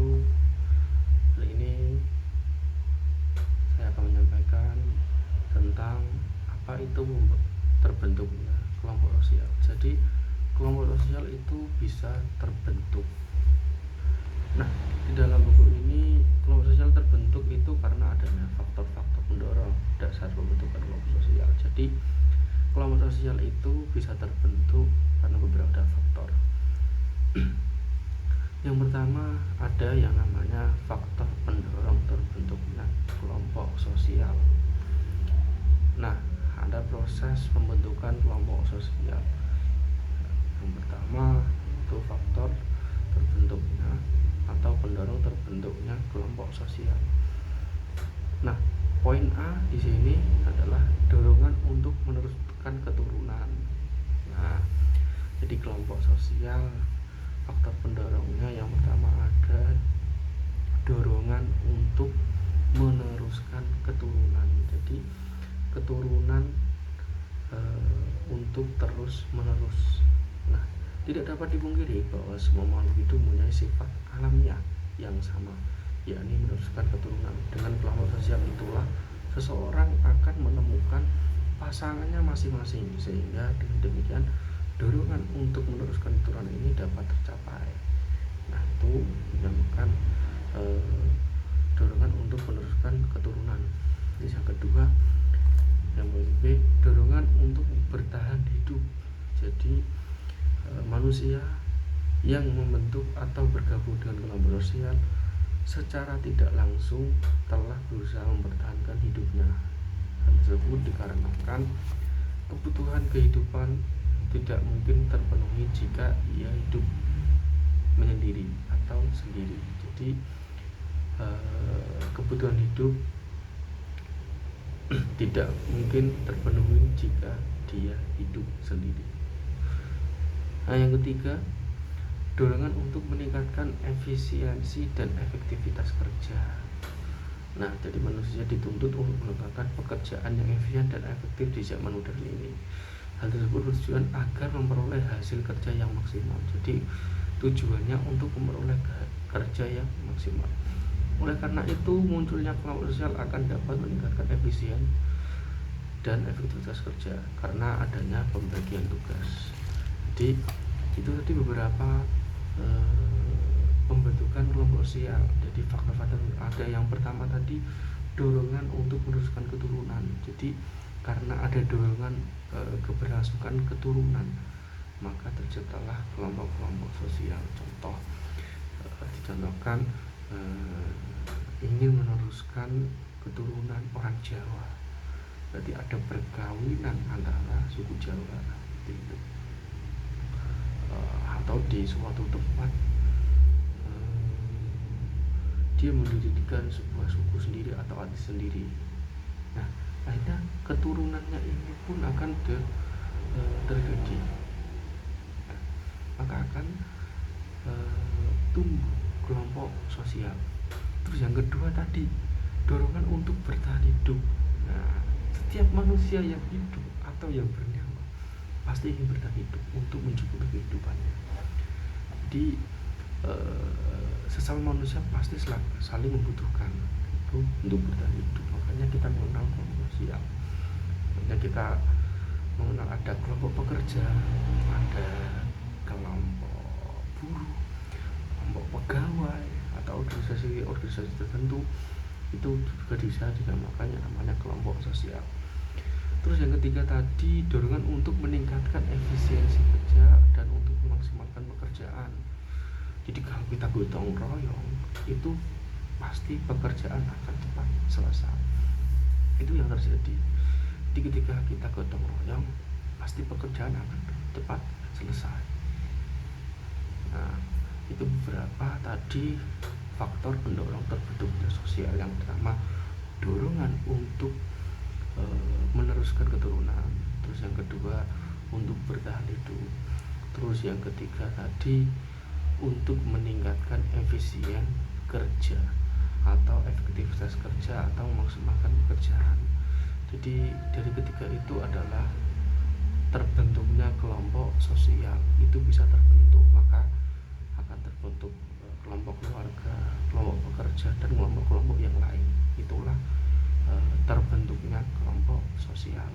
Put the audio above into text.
wabarakatuh. Kali ini saya akan menyampaikan tentang apa itu terbentuknya kelompok sosial. Jadi kelompok sosial itu bisa terbentuk. Nah, di dalam buku ini kelompok sosial terbentuk itu karena adanya faktor-faktor pendorong dasar pembentukan kelompok sosial. Jadi kelompok sosial itu bisa terbentuk karena beberapa faktor. Yang pertama, ada yang namanya faktor pendorong terbentuknya kelompok sosial. Nah, ada proses pembentukan kelompok sosial. Yang pertama itu faktor terbentuknya atau pendorong terbentuknya kelompok sosial. Nah, poin A di sini adalah dorongan untuk meneruskan keturunan. Nah, jadi kelompok sosial faktor pendorongnya yang pertama ada dorongan untuk meneruskan keturunan. Jadi keturunan untuk terus menerus. Nah, tidak dapat dipungkiri bahwa semua makhluk hidup mempunyai sifat alamiah yang sama, yakni meneruskan keturunan. Dengan kelompok sosial itulah seseorang akan menemukan pasangannya masing-masing, sehingga dengan demikian dorongan untuk meneruskan keturunan ini dapat tercapai. Nah, itu dinamakan dorongan untuk meneruskan keturunan. Yang kedua, yang B, dorongan untuk bertahan hidup. Jadi manusia yang membentuk atau bergabung dengan kelompok sosial secara tidak langsung telah berusaha mempertahankan hidupnya. Hal tersebut dikarenakan kebutuhan kehidupan tidak mungkin terpenuhi jika ia hidup menyendiri atau sendiri. Jadi kebutuhan hidup tidak mungkin terpenuhi jika dia hidup sendiri. Nah, yang ketiga, dorongan untuk meningkatkan efisiensi dan efektivitas kerja. Nah, jadi manusia dituntut untuk melakukan pekerjaan yang efisien dan efektif di zaman modern ini. Hal tersebut bertujuan agar memperoleh hasil kerja yang maksimal. Jadi tujuannya untuk memperoleh kerja yang maksimal. Oleh karena itu, munculnya kelompok sosial akan dapat meningkatkan efisien dan efektivitas kerja karena adanya pembagian tugas. Jadi itu tadi beberapa pembentukan kelompok sosial. Jadi faktor-faktor ada yang pertama tadi dorongan untuk meneruskan keturunan. Jadi karena ada dorongan keberlangsungan keturunan, maka terciptalah kelompok-kelompok sosial. Contoh dicontohkan ingin meneruskan keturunan orang Jawa, berarti ada perkawinan antara suku Jawa itu. Atau di suatu tempat dia mendirikan sebuah suku sendiri atau adat sendiri. Nah, akhirnya keturunannya ini pun akan terjadi. Maka akan tumbuh kelompok sosial. Terus yang kedua tadi dorongan untuk bertahan hidup. Nah, setiap manusia yang hidup atau yang bernyawa pasti ingin bertahan hidup untuk mencukupi kehidupannya. Jadi sesama manusia pasti saling membutuhkan itu untuk bertahan hidup. Makanya kita mengenal kelompok sosial. Makanya kita mengenal ada kelompok pekerja, ada kelompok buruh, kelompok pegawai atau organisasi tertentu, itu juga bisa dinamakan yang namanya kelompok sosial. Terus yang ketiga tadi dorongan untuk meningkatkan efisiensi kerja dan untuk memaksimalkan pekerjaan. Jadi kalau kita gotong royong, itu pasti pekerjaan akan cepat selesai. Itu yang terjadi. Jadi ketika kita gotong royong, pasti pekerjaan akan cepat selesai. Nah, itu beberapa tadi faktor pendorong terbentuknya sosial. Yang pertama, dorongan untuk meneruskan keturunan. Terus yang kedua, untuk bertahan hidup. Terus yang ketiga tadi, untuk meningkatkan efisien kerja atau efektivitas kerja atau memaksimalkan pekerjaan. Jadi dari ketiga itu adalah terbentuknya kelompok sosial. Itu bisa terbentuk, maka akan terbentuk kelompok keluarga, kelompok pekerja dan kelompok-kelompok yang lain. Itulah terbentuknya kelompok sosial.